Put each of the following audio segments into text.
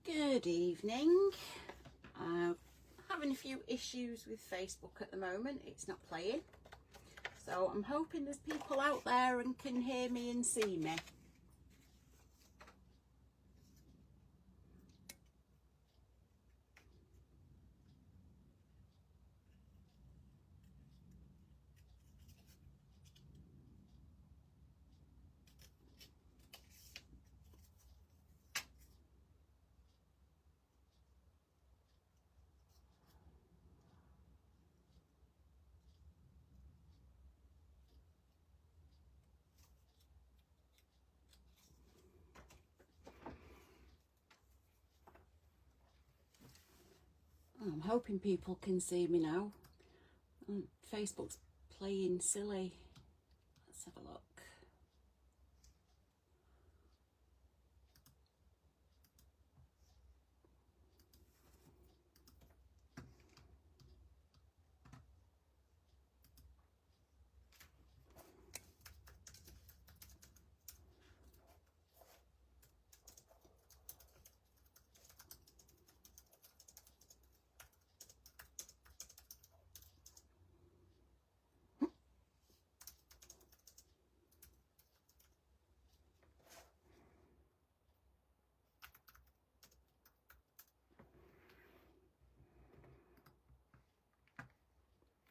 Good evening. Having a few issues with Facebook at the moment. It's not playing. So I'm hoping there's people out there and can hear me and see me. I'm hoping people can see me now. Facebook's playing silly. Let's have a look.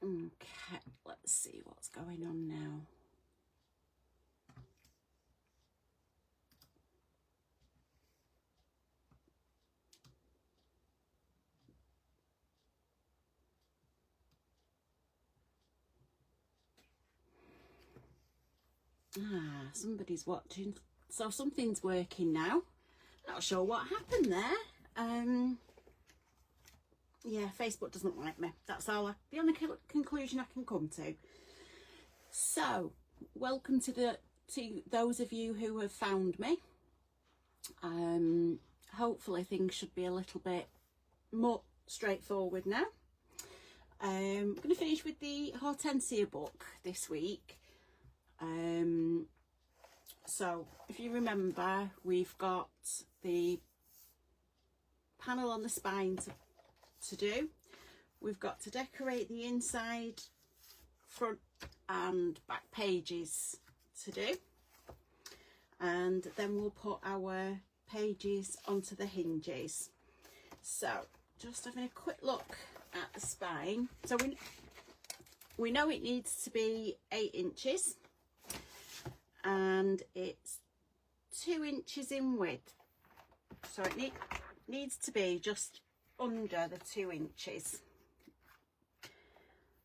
Okay, let's see what's going on now. Somebody's watching, so something's working now. Not sure what happened there. Yeah, Facebook doesn't like me. That's all. The only conclusion I can come to. So, welcome to those of you who have found me. Hopefully things should be a little bit more straightforward now. I'm going to finish with the Hortensia book this week. So if you remember, we've got the panel on the spine to do. We've got to decorate the inside, front and back pages to do, and then we'll put our pages onto the hinges. So just having a quick look at the spine. So we know it needs to be 8 inches and it's 2 inches in width, so it needs to be just under the 2 inches.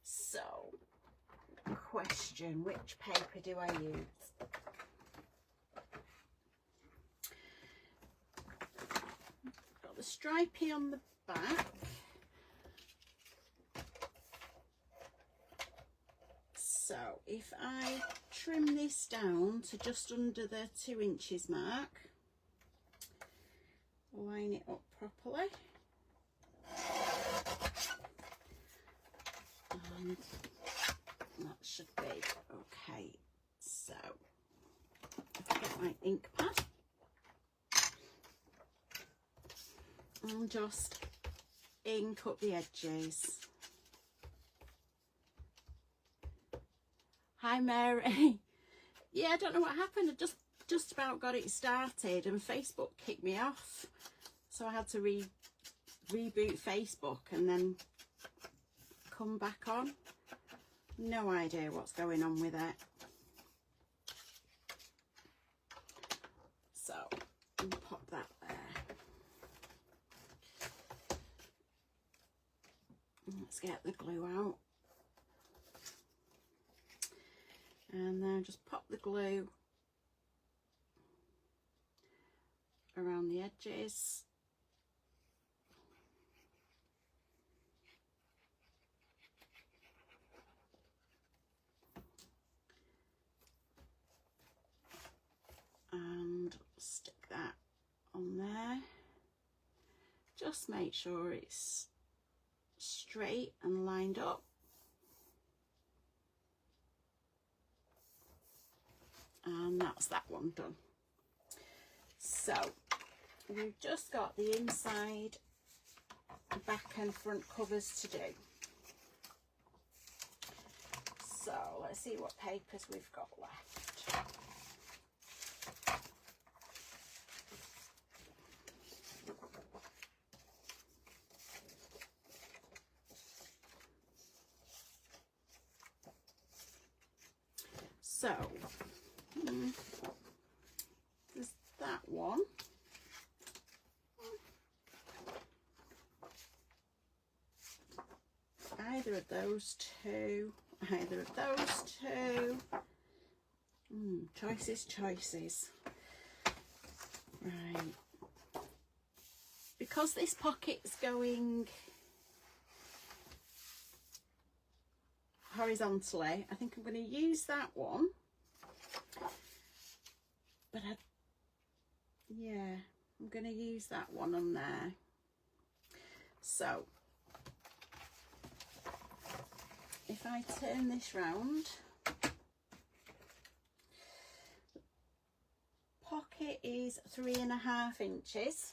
So, question, which paper do I use? Got the stripy on the back. So if I trim this down to just under the 2 inches mark, line it up properly, and that should be okay. So I'll get my ink pad and just ink up the edges. Hi Mary. Yeah, I don't know what happened. I just about got it started and Facebook kicked me off, so I had to reboot Facebook and then come back on. No idea what's going on with it. So I'll pop that there. Let's get the glue out. And then just pop the glue around the edges. And stick that on there. Just make sure it's straight and lined up. And that's that one done. So we've just got the inside, back and front covers to do. So let's see what papers we've got left. So there's that one. Either of those two. Either of those two. Choices, choices. Right. Because this pocket's going horizontally, I think I'm going to use that one. But yeah, I'm going to use that one on there. So if I turn this round, pocket is 3.5 inches.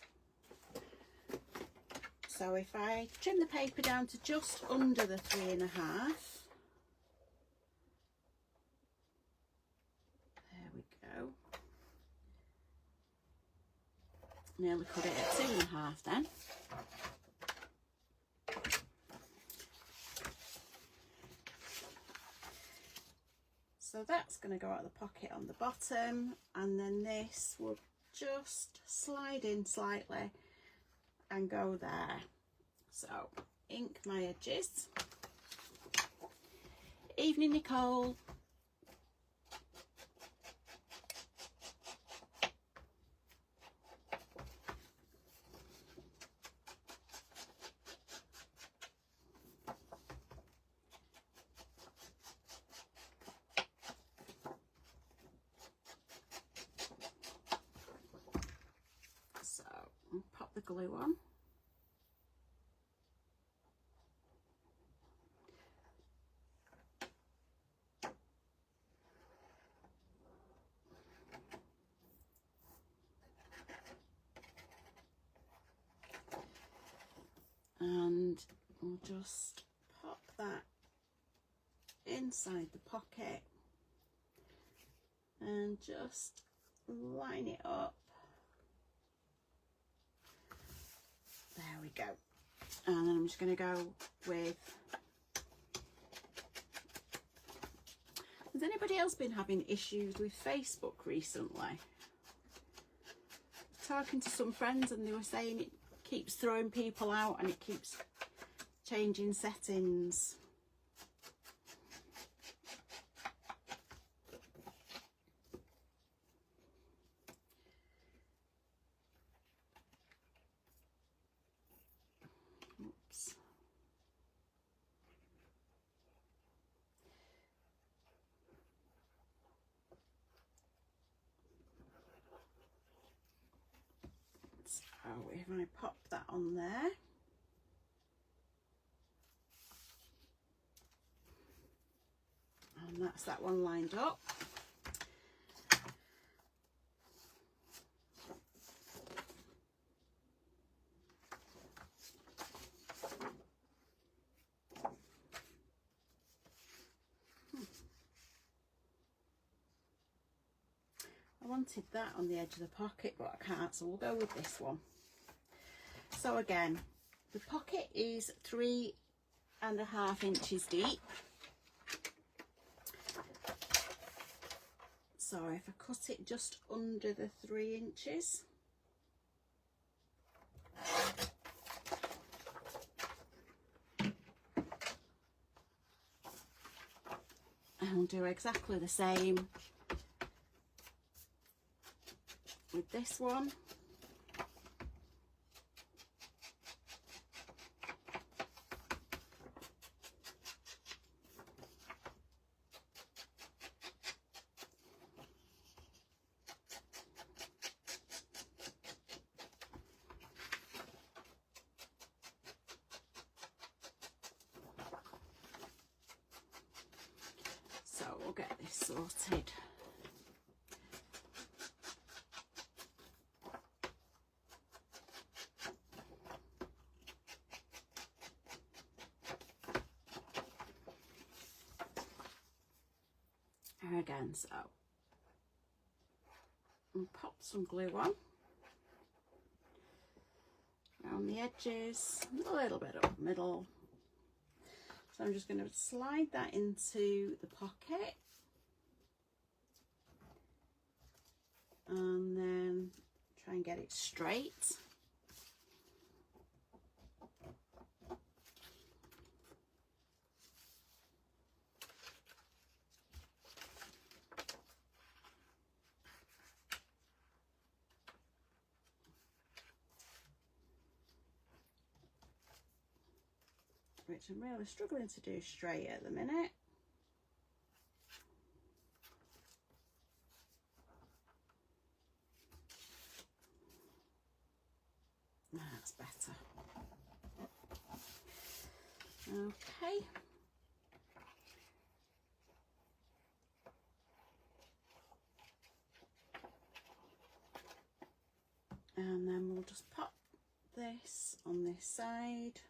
So if I trim the paper down to just under the 3.5, there we go. Nearly cut it at 2.5 then. So that's going to go out of the pocket on the bottom, and then this will just slide in slightly and go there. So ink my edges. Evening, Nicole. Pop the glue on. And we'll just pop that inside the pocket and just line it up. There we go. And then I'm just going to go with... Has anybody else been having issues with Facebook recently? Talking to some friends and they were saying it keeps throwing people out and it keeps changing settings. Oops. So if I pop that on there, and that's that one lined up. I wanted that on the edge of the pocket, but I can't, so we'll go with this one. So again, the pocket is 3.5 inches deep. So if I cut it just under the 3 inches, I'll do exactly the same with this one. So we'll get this sorted. There again, so and pop some glue on around the edges, a little bit up the middle. So I'm just going to slide that into the pocket and then try and get it straight. Which I'm really struggling to do straight at the minute. That's better. Okay. And then we'll just pop this on this side.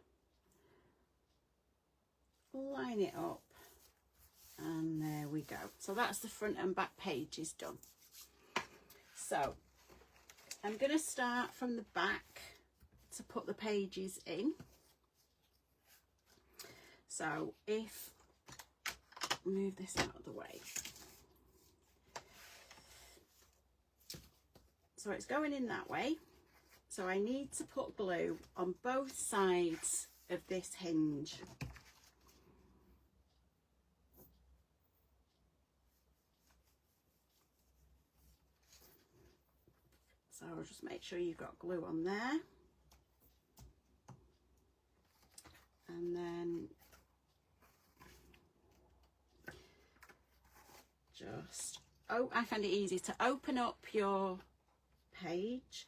Line it up, and there we go. So that's the front and back pages done. So I'm going to start from the back to put the pages in. So if move this out of the way, so it's going in that way, so I need to put glue on both sides of this hinge. So I'll just make sure you've got glue on there. And then just, I find it easy to open up your page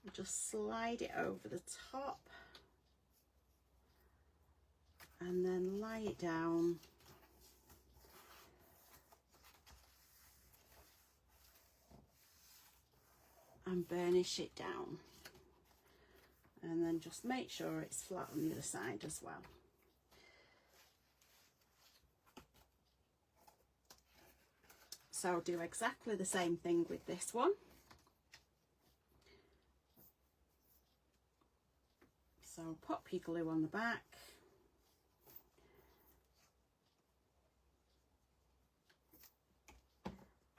and just slide it over the top and then lie it down. And burnish it down, and then just make sure it's flat on the other side as well. So I'll do exactly the same thing with this one. So pop your glue on the back,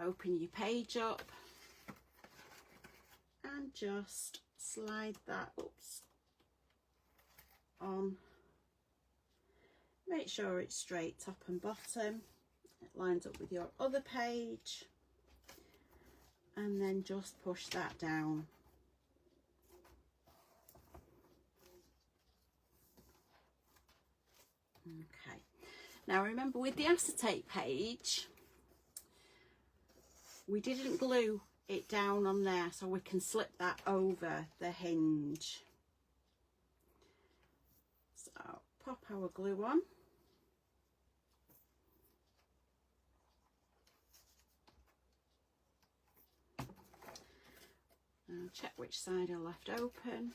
open your page up, and just slide that on. Make sure it's straight top and bottom. It lines up with your other page, and then just push that down. Okay, now remember with the acetate page we didn't glue it down on there, so we can slip that over the hinge. So pop our glue on. And check which side I left open.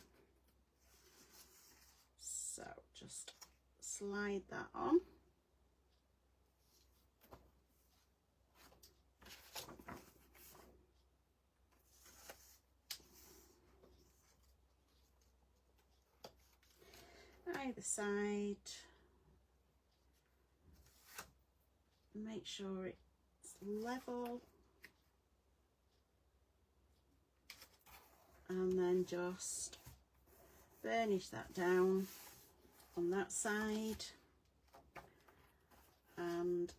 So just slide that on. Either side, make sure it's level, and then just burnish that down on that side and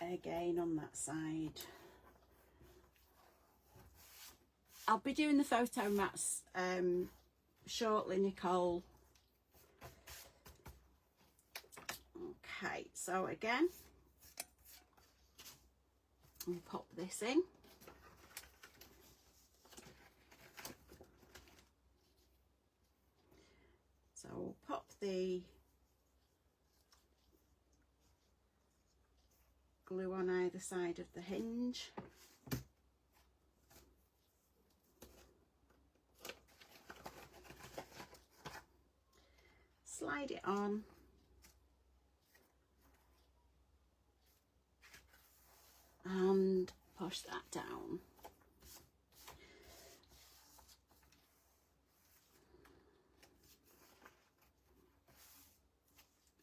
again on that side. I'll be doing the photo mats shortly, Nicole. Okay, so again, we'll pop this in. So we'll pop the glue on either side of the hinge. Slide it on, push that down.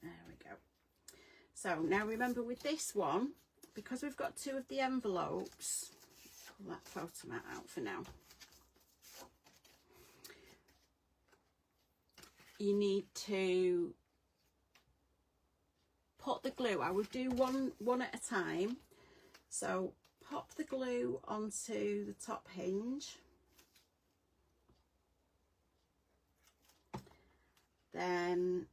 There we go. So now remember with this one, because we've got two of the envelopes, pull that photo mat out for now. You need to put the glue. I would do one at a time. So pop the glue onto the top hinge. Then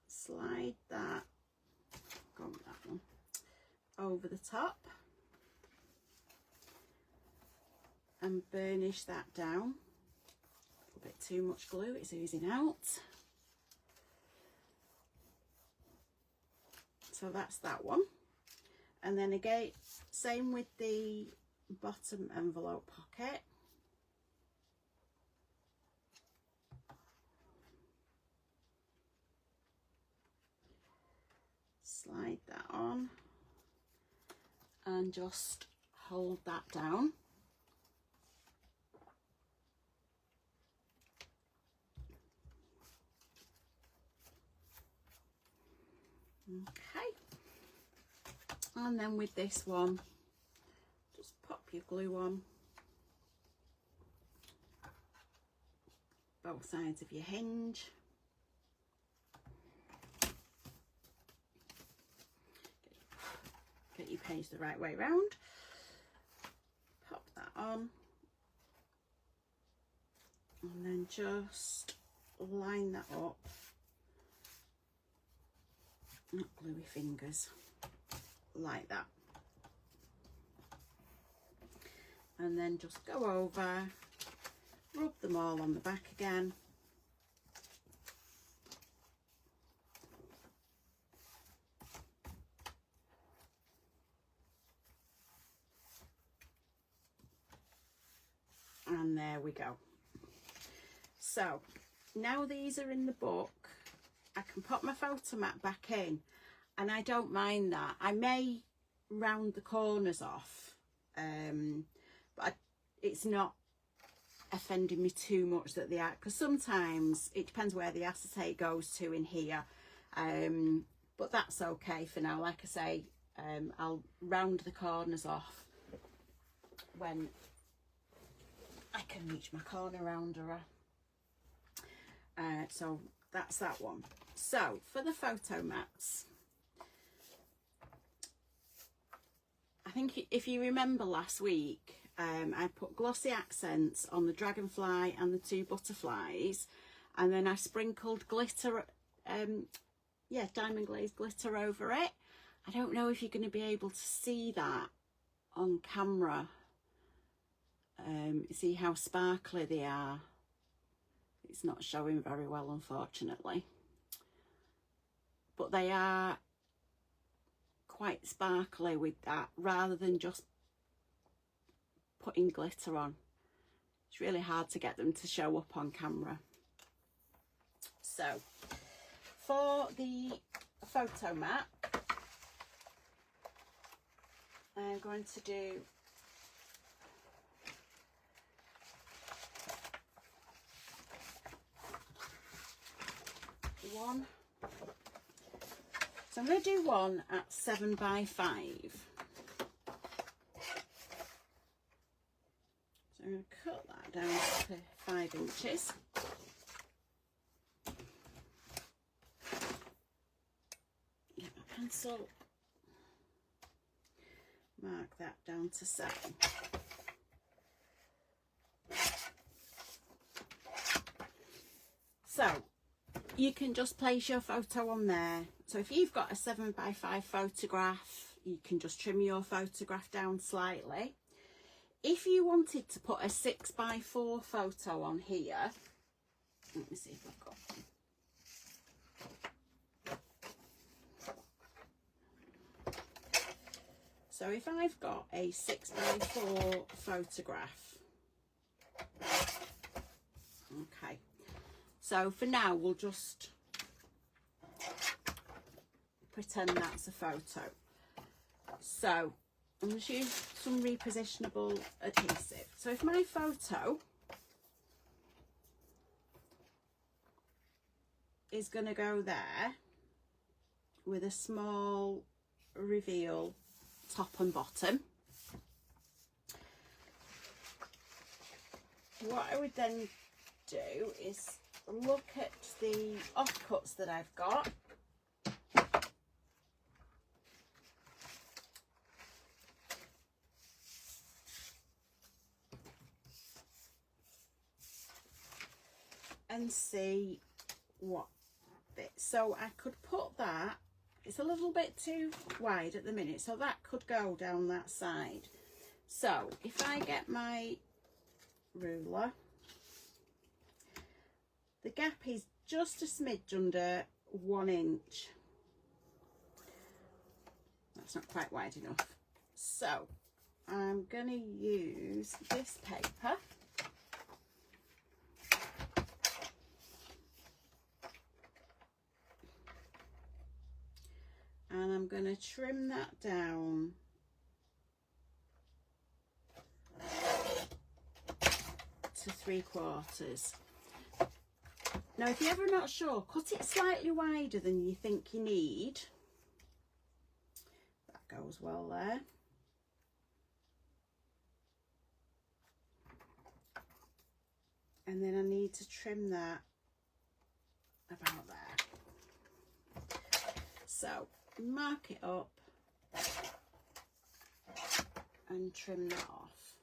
slide that, go on that one, over the top and burnish that down. A bit too much glue, it's oozing out. So that's that one. And then again, same with the bottom envelope pocket. Slide that on and just hold that down. Okay, and then with this one, just pop your glue on both sides of your hinge. Get your page the right way round. Pop that on, and then just line that up. Not gluey fingers, like that, and then just go over, rub them all on the back again, and there we go. So now these are in the book, I can pop my photo mat back in, and I don't mind that. I may round the corners off, but it's not offending me too much that they are, because sometimes it depends where the acetate goes to in here, but that's okay for now. Like I say, I'll round the corners off when I can reach my corner rounder. So that's that one. So for the photo mats, I think if you remember last week, I put glossy accents on the dragonfly and the two butterflies, and then I sprinkled glitter, diamond glazed glitter over it. I don't know if you're going to be able to see that on camera. See how sparkly they are. It's not showing very well, unfortunately, but they are quite sparkly with that, rather than just putting glitter on. It's really hard to get them to show up on camera. So for the photo mat, I'm going to do one. So I'm going to do one at 7 by 5. So I'm going to cut that down to 5 inches. Get my pencil. Mark that down to 7. So you can just place your photo on there. So if you've got a 7 by 5 photograph, you can just trim your photograph down slightly. If you wanted to put a 6 by 4 photo on here, let me see if I've got one. So if I've got a 6 by 4 photograph, okay. So for now, we'll just pretend that's a photo. So I'm going to use some repositionable adhesive. So if my photo is going to go there with a small reveal top and bottom, what I would then do is look at the offcuts that I've got, and see what bit. So I could put that, it's a little bit too wide at the minute, so that could go down that side. So if I get my ruler, the gap is just a smidge under 1 inch. That's not quite wide enough. So I'm going to use this paper. And I'm going to trim that down to 3/4. Now, if you're ever not sure, cut it slightly wider than you think you need. That goes well there. And then I need to trim that about there. So mark it up and trim that off.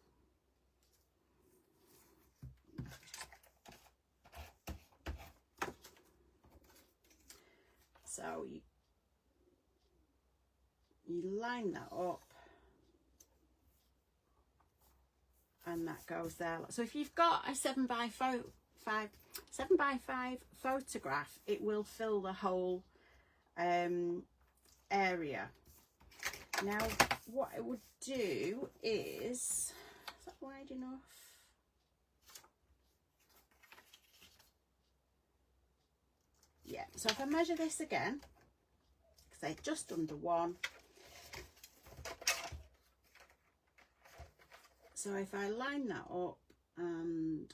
So you line that up and that goes there. So if you've got a 7x5 photograph, it will fill the whole area. Now what I would do is that wide enough? Yeah, so if I measure this again, say just under 1. So if I line that up and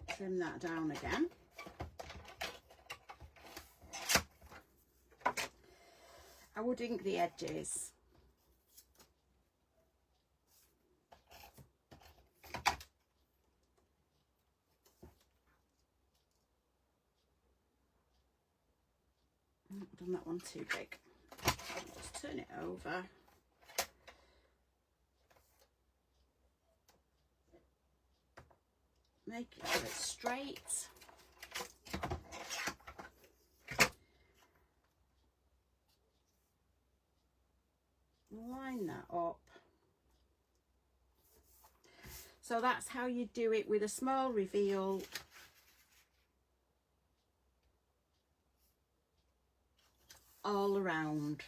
trim that down again, I would ink the edges. I've done that one too big. Just turn it over. Make it so it's straight. Line that up. So that's how you do it with a small reveal. All around.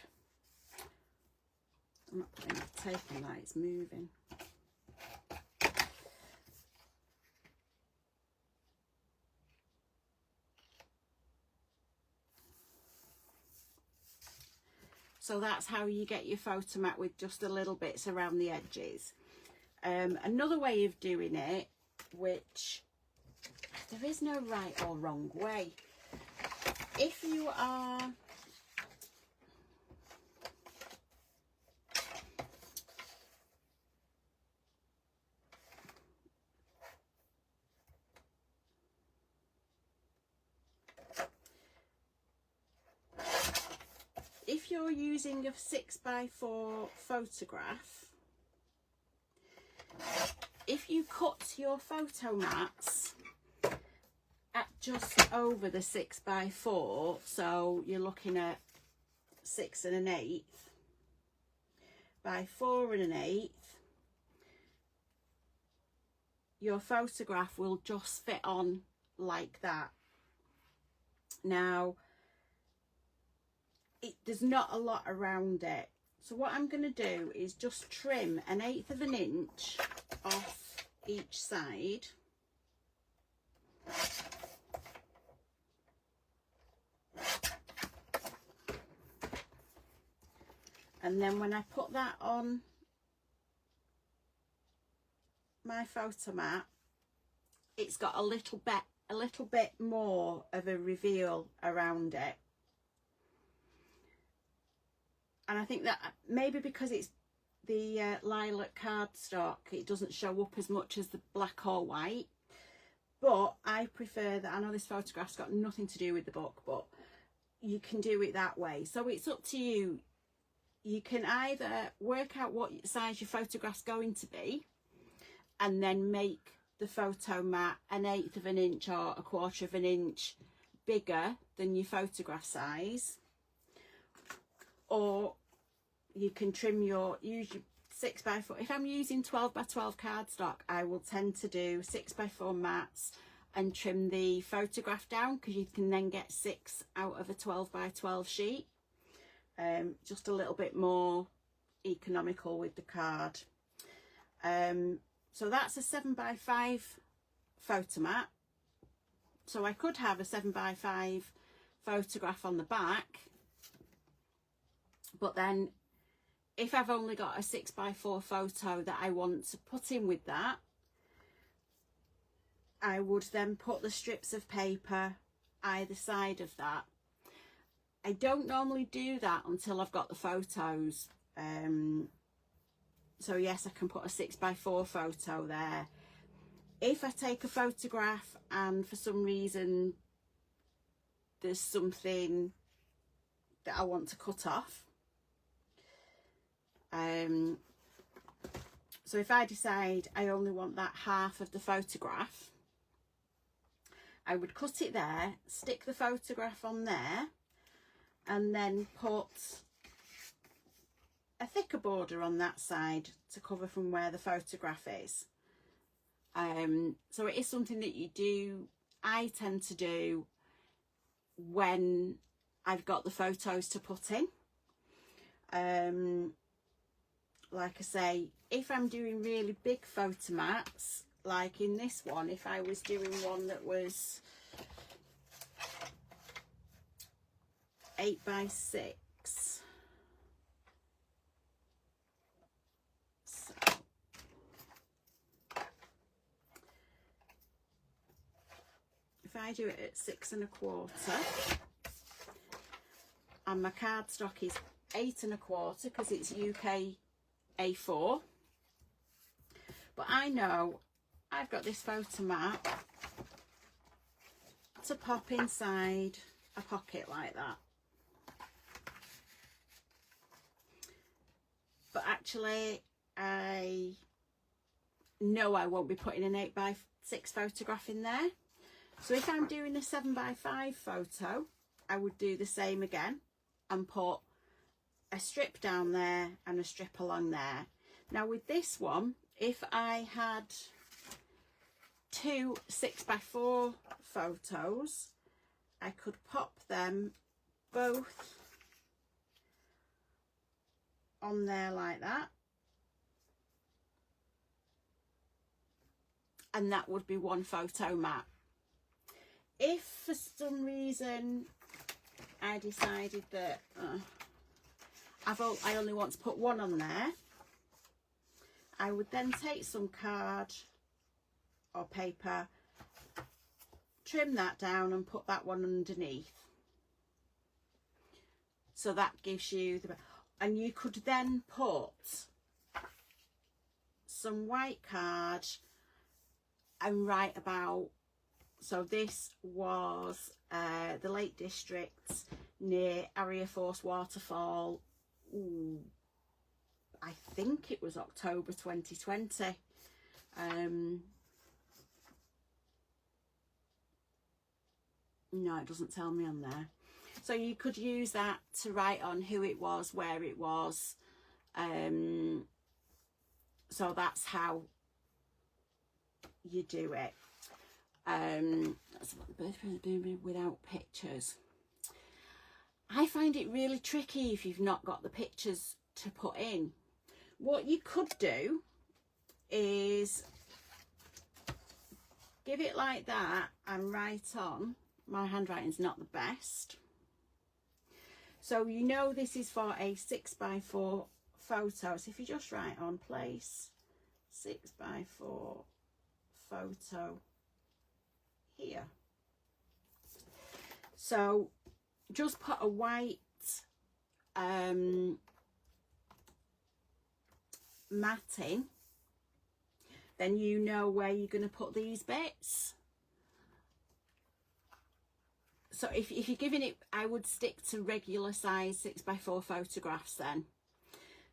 I'm not putting that tape on that, it's moving. So that's how you get your photo mat with just a little bits around the edges. Another way of doing it, which there is no right or wrong way. If you are using a 6x4 photograph, if you cut your photo mats at just over the 6x4, so you're looking at 6 1/8 by 4 1/8, your photograph will just fit on like that. Now there's not a lot around it, so what I'm going to do is just trim 1/8 of an inch off each side. And then when I put that on my photo mat, it's got a little bit more of a reveal around it. And I think that maybe because it's the lilac cardstock, it doesn't show up as much as the black or white. But I prefer that. I know this photograph's got nothing to do with the book, but you can do it that way. So it's up to you. You can either work out what size your photograph's going to be and then make the photo mat 1/8 of an inch or 1/4 of an inch bigger than your photograph size. Or you can trim use your 6x4. If I'm using 12x12 cardstock, I will tend to do 6x4 mats and trim the photograph down, because you can then get 6 out of a 12x12 sheet. Just a little bit more economical with the card. So that's a 7x5 photo mat. So I could have a 7x5 photograph on the back, but then if I've only got a 6x4 photo that I want to put in with that, I would then put the strips of paper either side of that. I don't normally do that until I've got the photos. So yes, I can put a 6x4 photo there. If I take a photograph and for some reason there's something that I want to cut off, so if I decide I only want that half of the photograph, I would cut it there, stick the photograph on there, and then put a thicker border on that side to cover from where the photograph is. So it is something that I tend to do when I've got the photos to put in. Like I say, if I'm doing really big photo mats, like in this one, if I was doing one that was 8x6, so if I do it at 6 1/4, and my cardstock is 8 1/4 because it's UK A4, but I know I've got this photo mat to pop inside a pocket like that. But actually I know I won't be putting an 8x6 photograph in there. So if I'm doing a 7x5 photo, I would do the same again and put a strip down there and a strip along there. Now with this one, if I had 2 6x4 photos, I could pop them both on there like that, and that would be one photo mat. If for some reason I decided that I only want to put one on there, I would then take some card or paper, trim that down and put that one underneath. So that gives you the, and you could then put some white card and write about, so this was the Lake District near Area Force Waterfall. Ooh, I think it was October 2020. No, it doesn't tell me on there. So you could use that to write on who it was, where it was. So that's how you do it. That's what the birth parents doing without pictures. I find it really tricky if you've not got the pictures to put in. What you could do is give it like that and write on. My handwriting's not the best. So you know this is for a 6x4 photo. So if you just write on place 6x4 photo here. So just put a white matting, then you know where you're going to put these bits. So if you're giving it, I would stick to regular size 6x4 photographs then.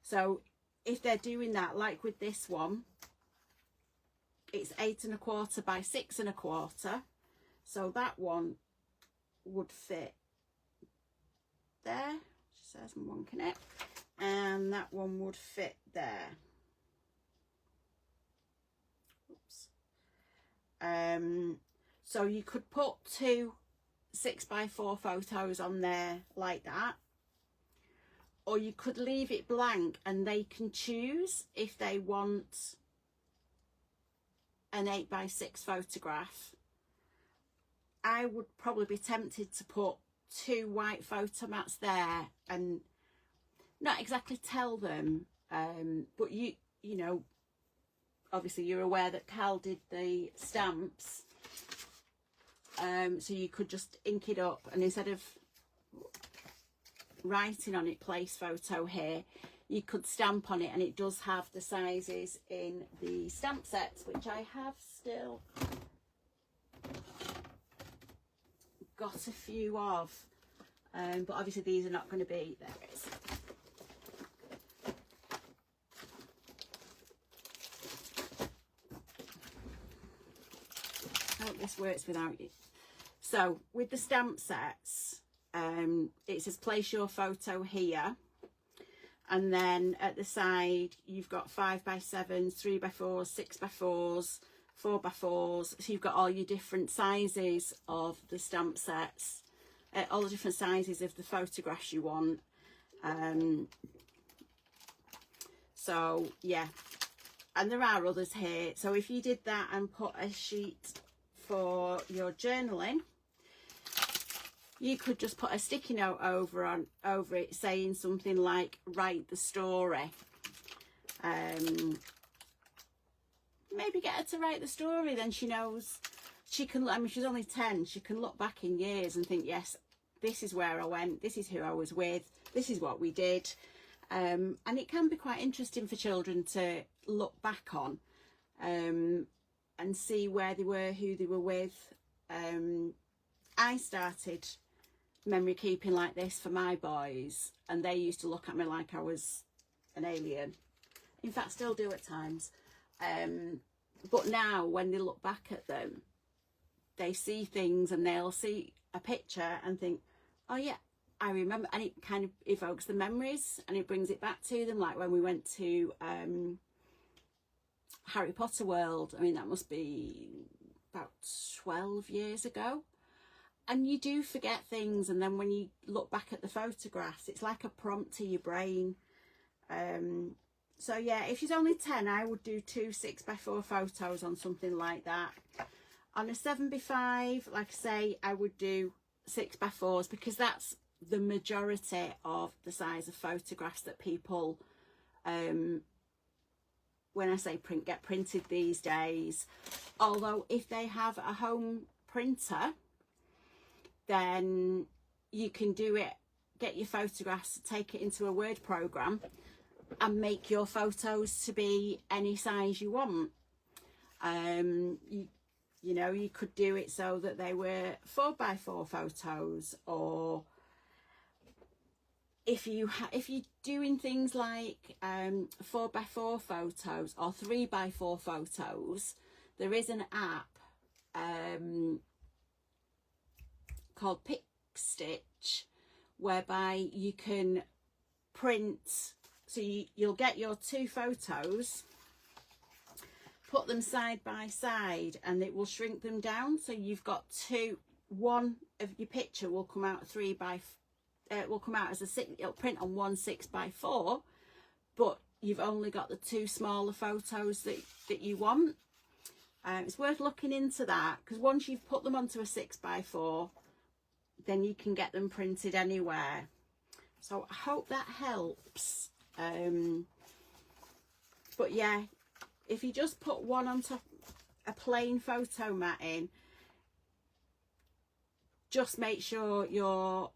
So if they're doing that, like with this one, it's 8 1/4 by 6 1/4. So that one would fit there. She says I'm wonking it. And that one would fit there. Oops. So you could put 2 6x4 photos on there like that, or you could leave it blank and they can choose if they want an 8x6 photograph. I would probably be tempted to put 2 white photo mats there and not exactly tell them, but you know, obviously you're aware that Cal did the stamps. So you could just ink it up, and instead of writing on it place photo here, you could stamp on it, and it does have the sizes in the stamp sets, which I have still got a few of, but obviously these are not going to be, there it is. I hope this works without you. So with the stamp sets, it says place your photo here, and then at the side you've got 5x7s, 3x4s, 6x4s, 4x4s. So you've got all your different sizes of the stamp sets, all the different sizes of the photographs you want. So yeah, and there are others here. So if you did that and put a sheet for your journaling, you could just put a sticky note over it saying something like write the story. Maybe get her to write the story, then she knows she can, I mean she's only 10, she can look back in years and think, yes, this is where I went, this is who I was with, this is what we did. And it can be quite interesting for children to look back on and see where they were, who they were with. I started memory keeping like this for my boys, and they used to look at me like I was an alien. In fact, still do at times. But now when they look back at them, they see things and they'll see a picture and think, oh yeah, I remember, and it kind of evokes the memories and it brings it back to them. Like when we went to Harry Potter World, I mean that must be about 12 years ago, and you do forget things, and then when you look back at the photographs, it's like a prompt to your brain. So yeah, if she's only 10, I would do 2 6x4 photos on something like that. On a 7x5, like I say, I would do 6x4s, because that's the majority of the size of photographs that people, when I say print, get printed these days. Although if they have a home printer, then you can do it, get your photographs, take it into a Word program and make your photos to be any size you want. You know, you could do it so that they were 4x4 photos, or if you're doing things like 4x4 photos or 3x4 photos, there is an app called Pick Stitch, whereby you can print. So you'll get your 2 photos, put them side by side, and it will shrink them down. So you've got one of your picture will come out will come out as a 6, it'll print on 1 6x4, but you've only got the 2 smaller photos that you want. It's worth looking into that, because once you've put them onto a 6x4, then you can get them printed anywhere. So I hope that helps. But yeah, if you just put one on top, a plain photo mat in, just make sure your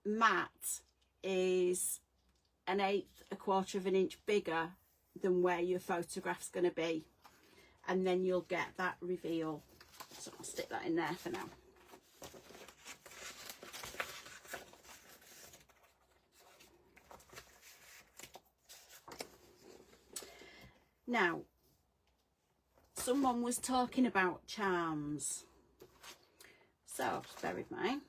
mat is 1/8, 1/4 of an inch bigger than where your photograph's going to be, and then you'll get that reveal. So I'll stick that in there for now. Now, someone was talking about charms, so just bear with me.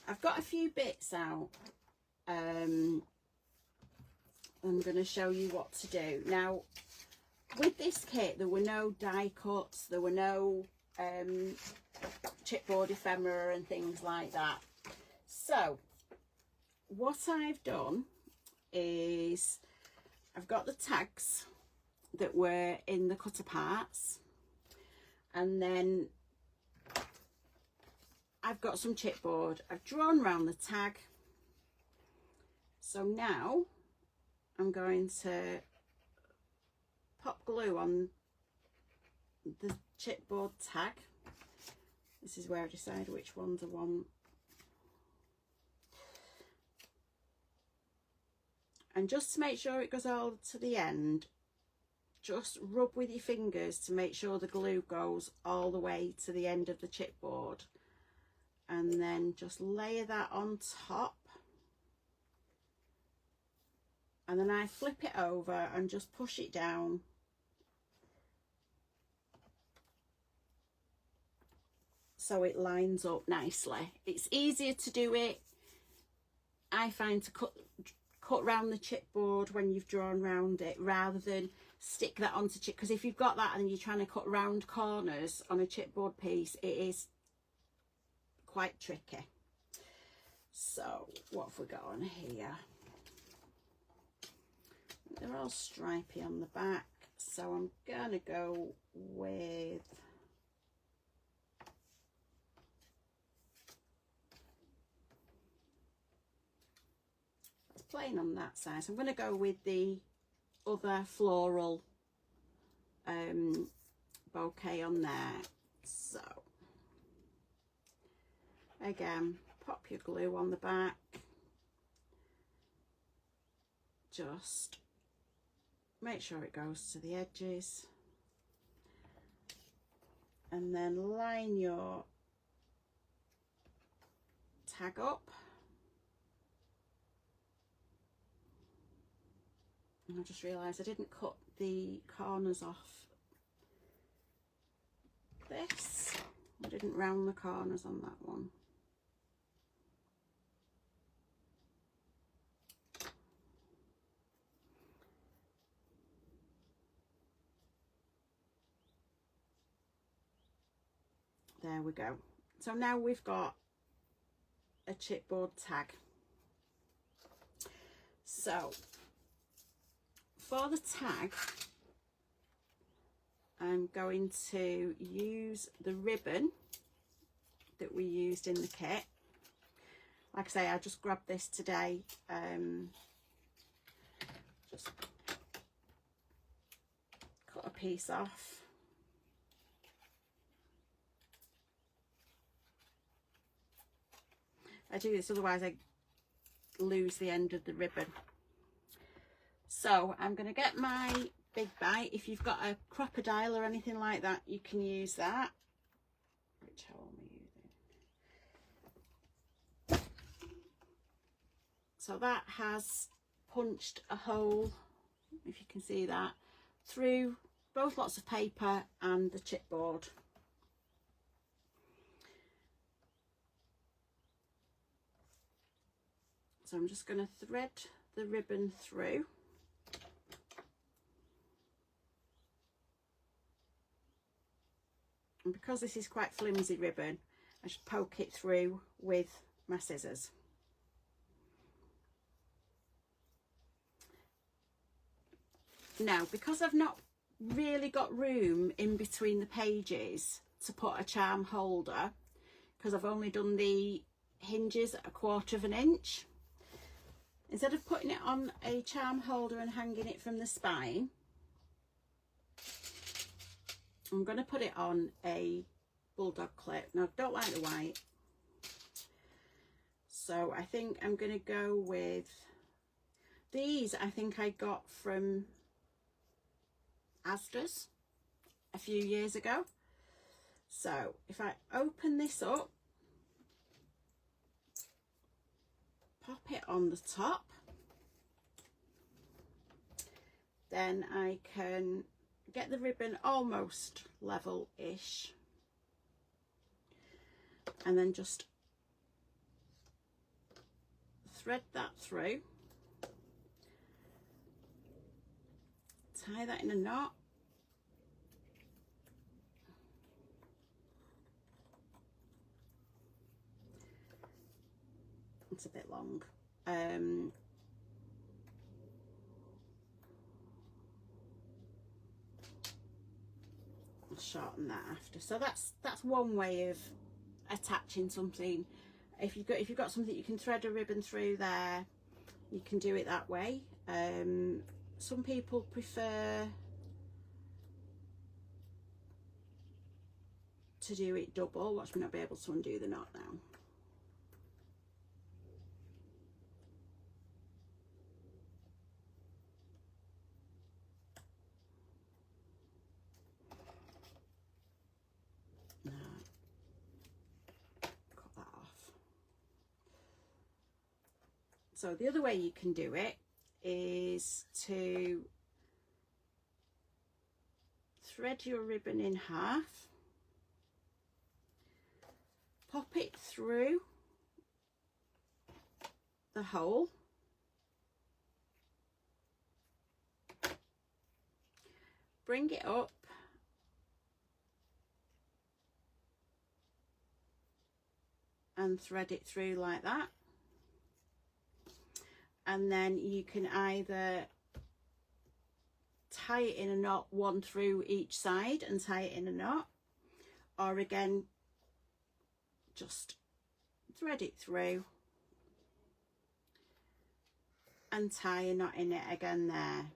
I've got a few bits out. I'm going to show you what to do. Now, with this kit, there were no die cuts, there were no chipboard ephemera and things like that. So, what I've done is I've got the tags that were in the cutter parts, and then I've got some chipboard. I've drawn around the tag. So now I'm going to pop glue on the chipboard tag. This is where I decide which ones I want. And just to make sure it goes all to the end, just rub with your fingers to make sure the glue goes all the way to the end of the chipboard. And then just layer that on top. And then I flip it over and just push it down. So it lines up nicely. It's easier to do it, I find, to cut round the chipboard when you've drawn round it, rather than stick that onto chip, because if you've got that and you're trying to cut round corners on a chipboard piece, it is quite tricky. So what have we got on here? They're all stripy on the back, so I'm gonna go with plain on that side. So I'm going to go with the other floral bouquet on there. So again, pop your glue on the back, just make sure it goes to the edges, and then line your tag up. And I just realised I didn't cut the corners off this. I didn't round the corners on that one. There we go. So now we've got a chipboard tag. So for the tag, I'm going to use the ribbon that we used in the kit. Like I say, I just grabbed this today. Just cut a piece off. I do this, otherwise I lose the end of the ribbon. So I'm going to get my big bite. If you've got a crocodile or anything like that, you can use that. Which hole am I using? So that has punched a hole, if you can see that, through both lots of paper and the chipboard. So I'm just going to thread the ribbon through. And because this is quite flimsy ribbon, I should poke it through with my scissors. Now, because I've not really got room in between the pages to put a charm holder, because I've only done the hinges at 1/4 inch. Instead of putting it on a charm holder and hanging it from the spine, I'm going to put it on a bulldog clip. Now, I don't like the white, so I think I'm going to go with these. I think I got from Asda's a few years ago. So if I open this up, pop it on the top, then I can get the ribbon almost level-ish, and then just thread that through, tie that in a knot, it's a bit long, I'll shorten that after. So that's one way of attaching something. If you've got something you can thread a ribbon through there, you can do it that way. Some people prefer to do it double. Watch me not be able to undo the knot now. So the other way you can do it is to thread your ribbon in half, pop it through the hole, bring it up, and thread it through like that. And then you can either tie it in a knot, one through each side and tie it in a knot, or again just thread it through and tie a knot in it again there.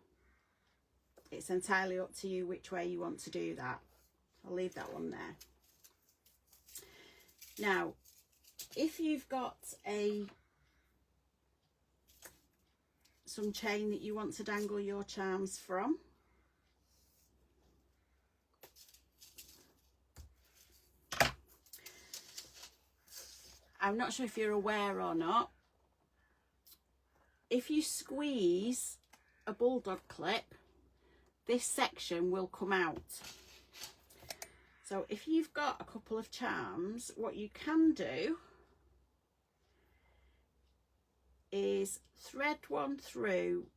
It's entirely up to you which way you want to do that. I'll leave that one there. Now, if you've got some chain that you want to dangle your charms from, I'm not sure if you're aware or not, if you squeeze a bulldog clip, this section will come out. So if you've got a couple of charms, what you can do is thread one through.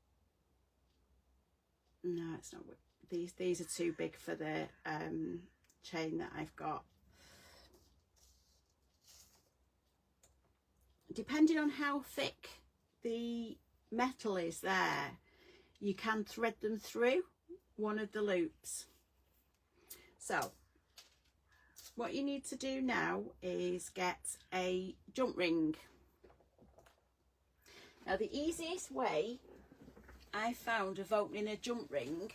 No, it's not. These are too big for the chain that I've got. Depending on how thick the metal is there, you can thread them through one of the loops. So what you need to do now is get a jump ring. Now, the easiest way I found of opening a jump ring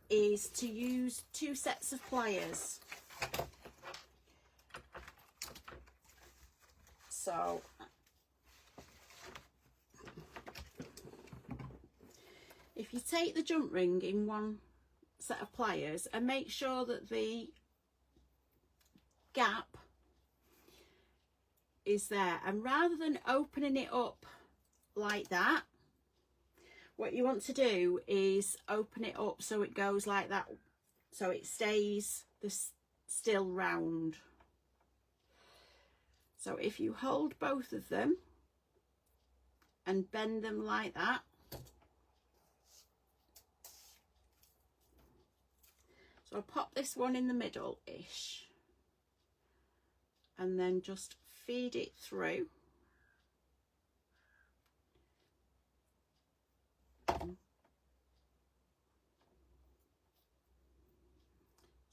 is to use 2 sets of pliers. So if you take the jump ring in one set of pliers and make sure that the gap is there, and rather than opening it up like that, what you want to do is open it up so it goes like that, so it stays still round. So if you hold both of them and bend them like that, so I'll pop this one in the middle-ish and then just feed it through.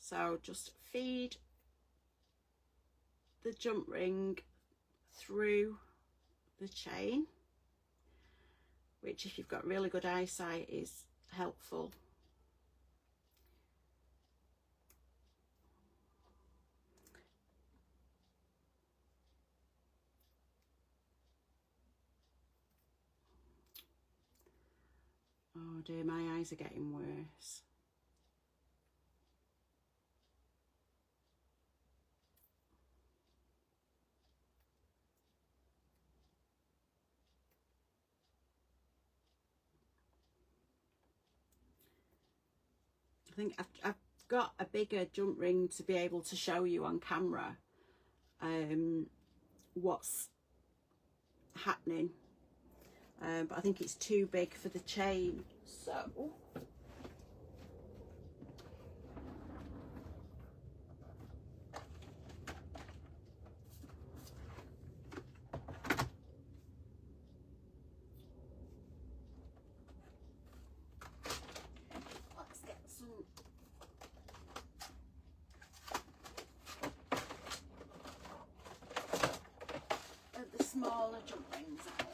So just feed the jump ring through the chain, which if you've got really good eyesight is helpful. Oh dear, my eyes are getting worse. I think I've got a bigger jump ring to be able to show you on camera what's happening, but I think it's too big for the chain, so let's get some of the smaller jump rings out.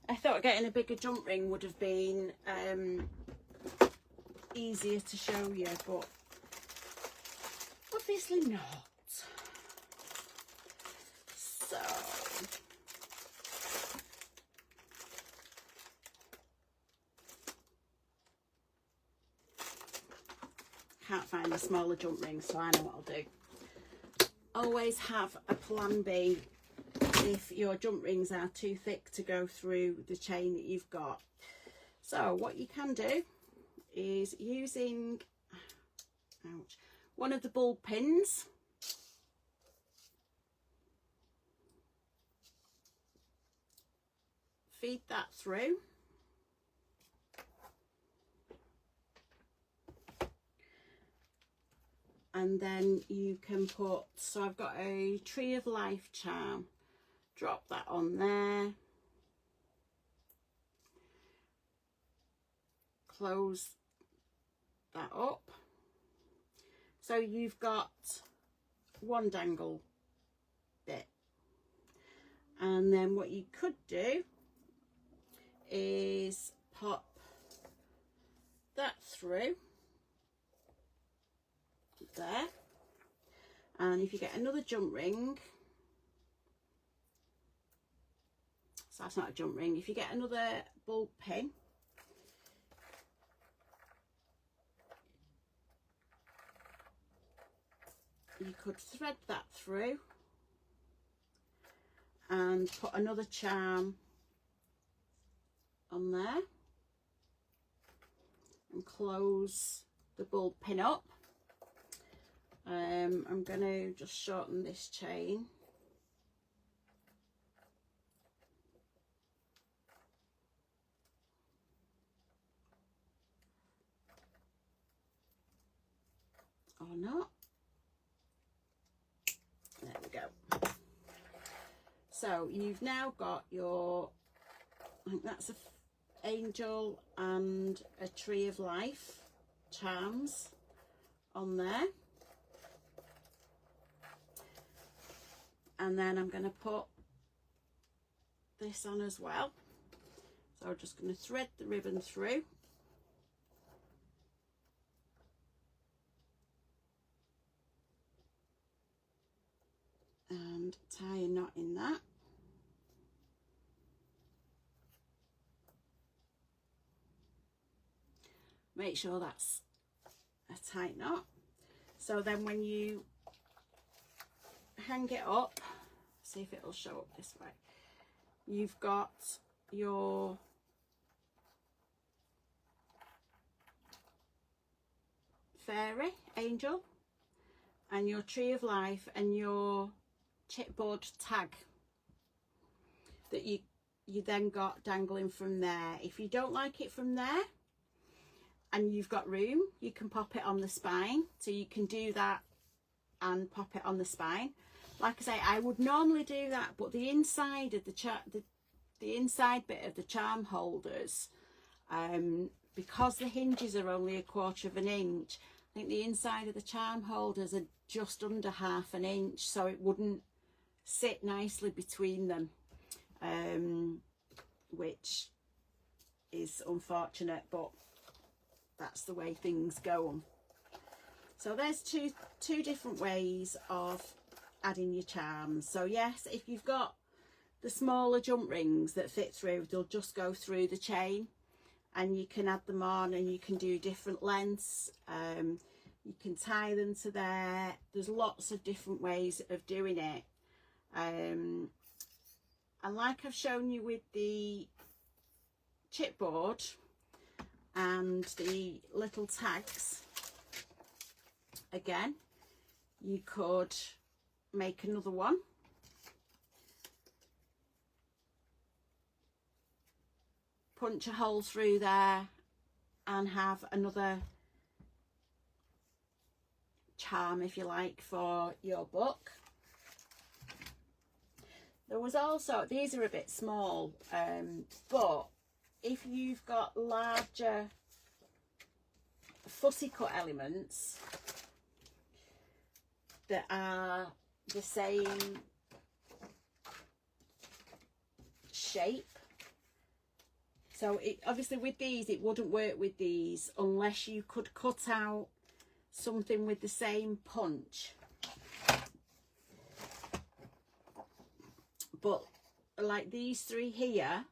I thought getting a bigger jump ring would have been easier to show you, but obviously not. So can't find the smaller jump ring, so I know what I'll do. Always have a plan B if your jump rings are too thick to go through the chain that you've got. So what you can do is using one of the bulb pins, feed that through, and then you can put, so I've got a Tree of Life charm, drop that on there, close that up, so you've got one dangle bit. And then what you could do is pop that through there, and if you get another jump ring, so that's not a jump ring, if you get another bulb pin, you could thread that through and put another charm on there and close the bulb pin up. I'm going to just shorten this chain. Or not. There we go. So you've now got your, I think that's a angel and a Tree of Life charms on there. And then I'm going to put this on as well. So I'm just going to thread the ribbon through. And tie a knot in that. Make sure that's a tight knot. So then when you hang it up, see if it'll show up this way, you've got your fairy angel and your Tree of Life and your chipboard tag that you then got dangling from there. If you don't like it from there and you've got room, you can pop it on the spine, so you can do that and pop it on the spine. Like I say, I would normally do that, but the inside of the inside bit of the charm holders, because the hinges are only 1/4 of an inch, I think the inside of the charm holders are just under 1/2 an inch, so it wouldn't sit nicely between them, which is unfortunate, but that's the way things go. So there's two different ways of adding your charms. So yes, if you've got the smaller jump rings that fit through, they'll just go through the chain, and you can add them on, and you can do different lengths. You can tie them to there. There's lots of different ways of doing it, and like I've shown you with the chipboard and the little tags, again, you could make another one. Punch a hole through there and have another charm, if you like, for your book. There was also, these are a bit small, but if you've got larger fussy cut elements that are the same shape, so obviously with these it wouldn't work with these unless you could cut out something with the same punch, but like these three here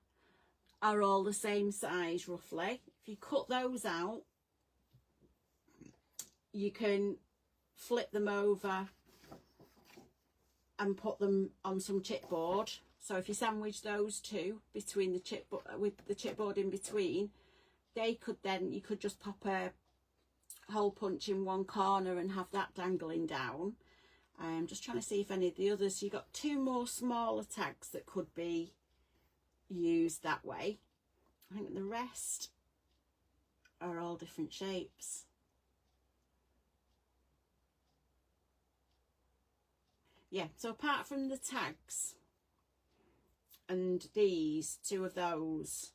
are all the same size roughly. If you cut those out, you can flip them over and put them on some chipboard. So if you sandwich those two between the chipboard, with the chipboard in between, they could then, you could just pop a hole punch in one corner and have that dangling down. I'm just trying to see if any of the others, you've got two more smaller tags that could be used that way. I think the rest are all different shapes. Yeah, so apart from the tags and these, two of those,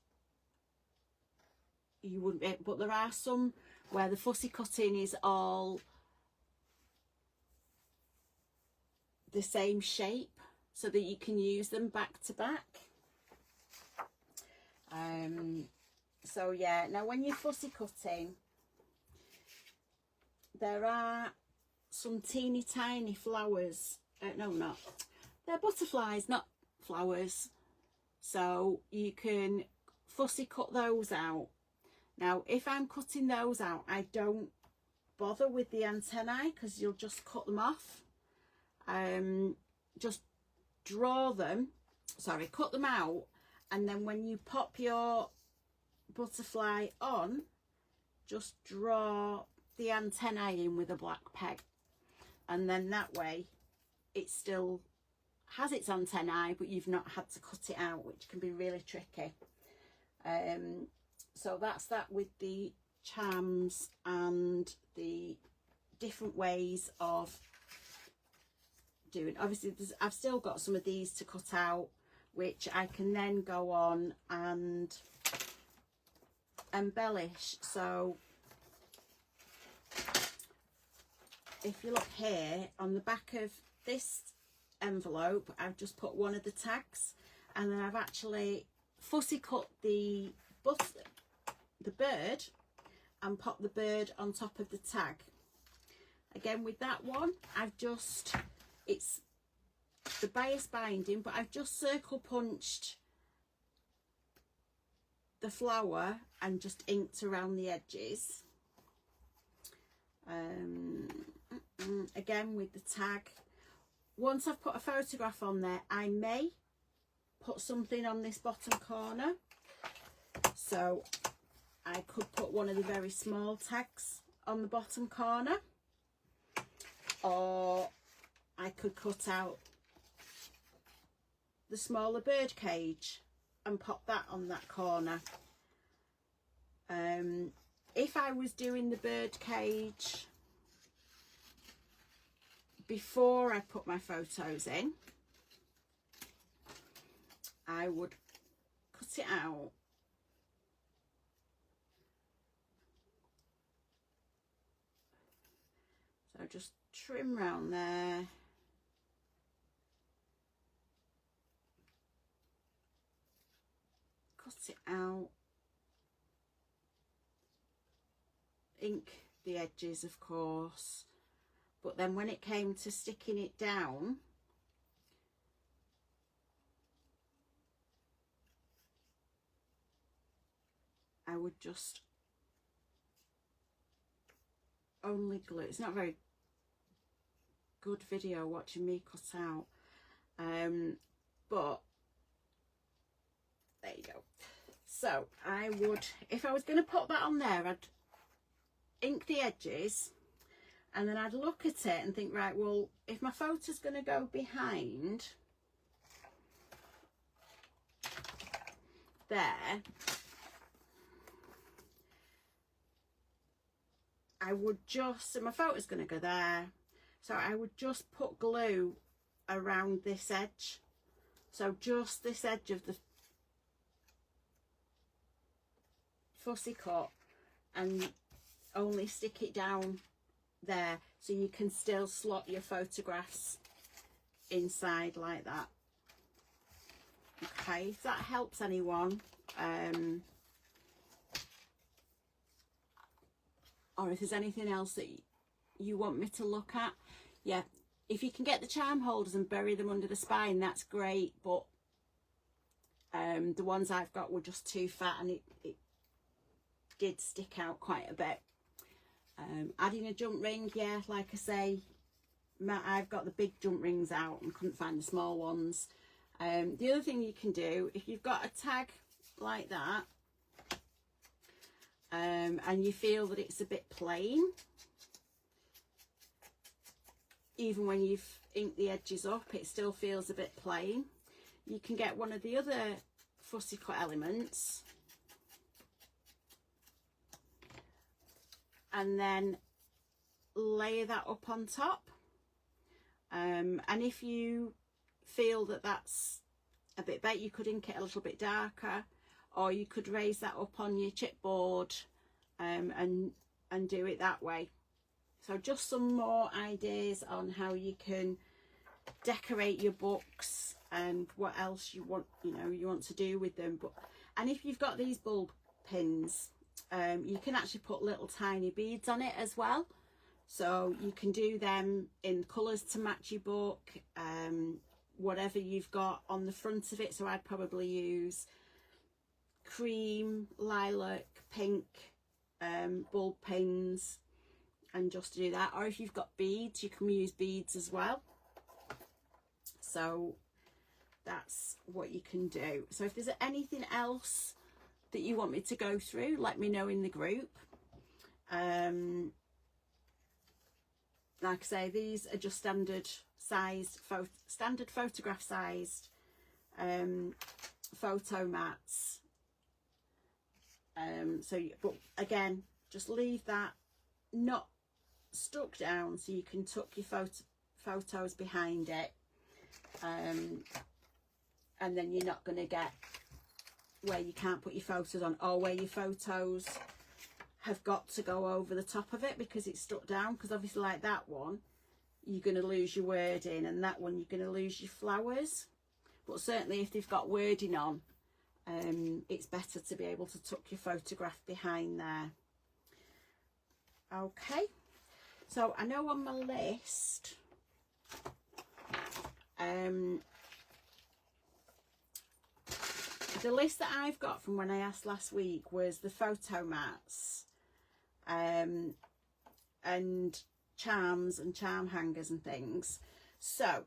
you wouldn't be, but there are some where the fussy cutting is all the same shape so that you can use them back to back. So yeah, now when you're fussy cutting, there are some teeny tiny flowers. No, not, they're butterflies, not flowers, so you can fussy cut those out. Now if I'm cutting those out, I don't bother with the antennae because you'll just cut them off. Just draw them, sorry, cut them out, and then when you pop your butterfly on, just draw the antennae in with a black peg, and then that way it still has its antennae, but you've not had to cut it out, which can be really tricky. So that's that with the charms and the different ways of doing. Obviously I've still got some of these to cut out, which I can then go on and embellish. So if you look here on the back of this envelope, I've just put one of the tags, and then I've actually fussy cut the bird and pop the bird on top of the tag. Again with that one, I've just, it's the bias binding, but I've just circle punched the flower and just inked around the edges. Again with the tag, once I've put a photograph on there, I may put something on this bottom corner. So I could put one of the very small tags on the bottom corner, or I could cut out the smaller bird cage and pop that on that corner. If I was doing the bird cage before I put my photos in, I would cut it out. So just trim round there. Cut it out. Ink the edges, of course. But then when it came to sticking it down, I would just only glue. It's not very good video watching me cut out, but there you go. So I would, if I was going to put that on there, I'd ink the edges, and then I'd look at it and think, right, well, if my photo's going to go behind there, I would just, so my photo's going to go there, so I would just put glue around this edge, so just this edge of the fussy cut, and only stick it down there, so you can still slot your photographs inside like that. Okay, if that helps anyone, or if there's anything else that you want me to look at, yeah, if you can get the charm holders and bury them under the spine, that's great, but the ones I've got were just too fat, and it did stick out quite a bit. Adding a jump ring, yeah, like I say, I've got the big jump rings out and couldn't find the small ones. The other thing you can do, if you've got a tag like that, and you feel that it's a bit plain, even when you've inked the edges up, it still feels a bit plain, you can get one of the other fussy cut elements and then layer that up on top, and if you feel that that's a bit better, you could ink it a little bit darker, or you could raise that up on your chipboard and do it that way. So just some more ideas on how you can decorate your books and what else you want, you want to do with them. And if you've got these bulb pins, you can actually put little tiny beads on it as well, so you can do them in colours to match your book, whatever you've got on the front of it. So I'd probably use cream, lilac, pink bulb pins, and just do that. Or if you've got beads, you can use beads as well. So that's what you can do. So if there's anything else that you want me to go through, let me know in the group. Like I say, these are just standard sized standard photograph sized photo mats. But again, just leave that not stuck down, so you can tuck your photos behind it, and then you're not going to get where you can't put your photos on, or where your photos have got to go over the top of it because it's stuck down. Because obviously, like that one, you're going to lose your wording, and that one you're going to lose your flowers. But certainly if they've got wording on, it's better to be able to tuck your photograph behind there. Okay, so I know on my list, the list that I've got from when I asked last week was the photo mats, and charms and charm hangers and things. So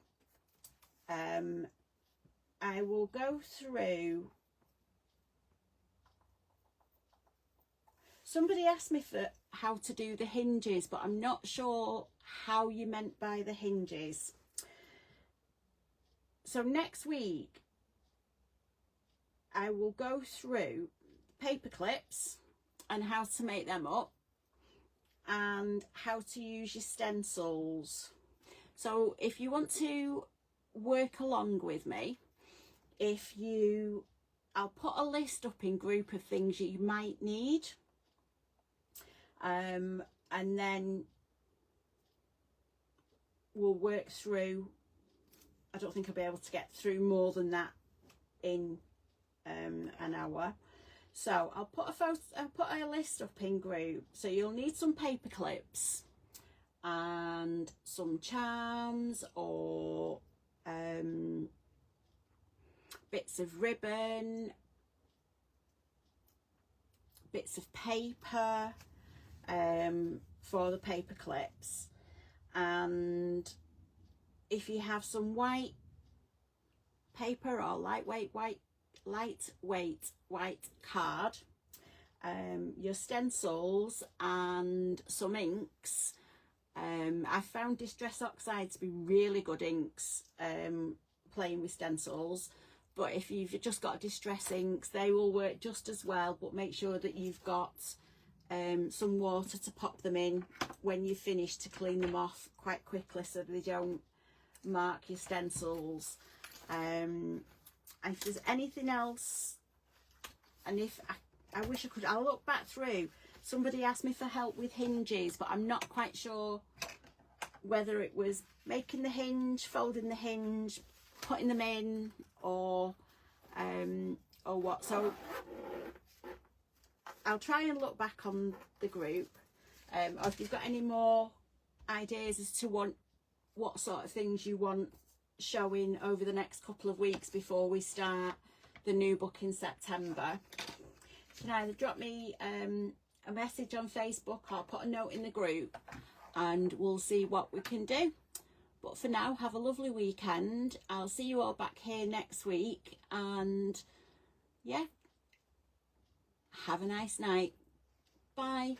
I will go through. Somebody asked me for how to do the hinges, but I'm not sure how you meant by the hinges. So next week I will go through paper clips and how to make them up, and how to use your stencils. So if you want to work along with me, I'll put a list up in group of things you might need, and then we'll work through. I don't think I'll be able to get through more than that in an hour. So I'll put a list up in group. So you'll need some paper clips and some charms or bits of ribbon, bits of paper for the paper clips. And if you have some white paper or lightweight white card, your stencils and some inks. I found Distress Oxide to be really good inks playing with stencils, but if you've just got Distress inks, they will work just as well, but make sure that you've got some water to pop them in when you finish, to clean them off quite quickly so they don't mark your stencils. If there's anything else, and if I wish I could, I'll look back through. Somebody asked me for help with hinges, but I'm not quite sure whether it was making the hinge, folding the hinge, putting them in, or what. So I'll try and look back on the group, or if you've got any more ideas as to what sort of things you want showing over the next couple of weeks before we start the new book in September, you can either drop me a message on Facebook or put a note in the group, and we'll see what we can do. But for now, have a lovely weekend. I'll see you all back here next week, and yeah, have a nice night. Bye.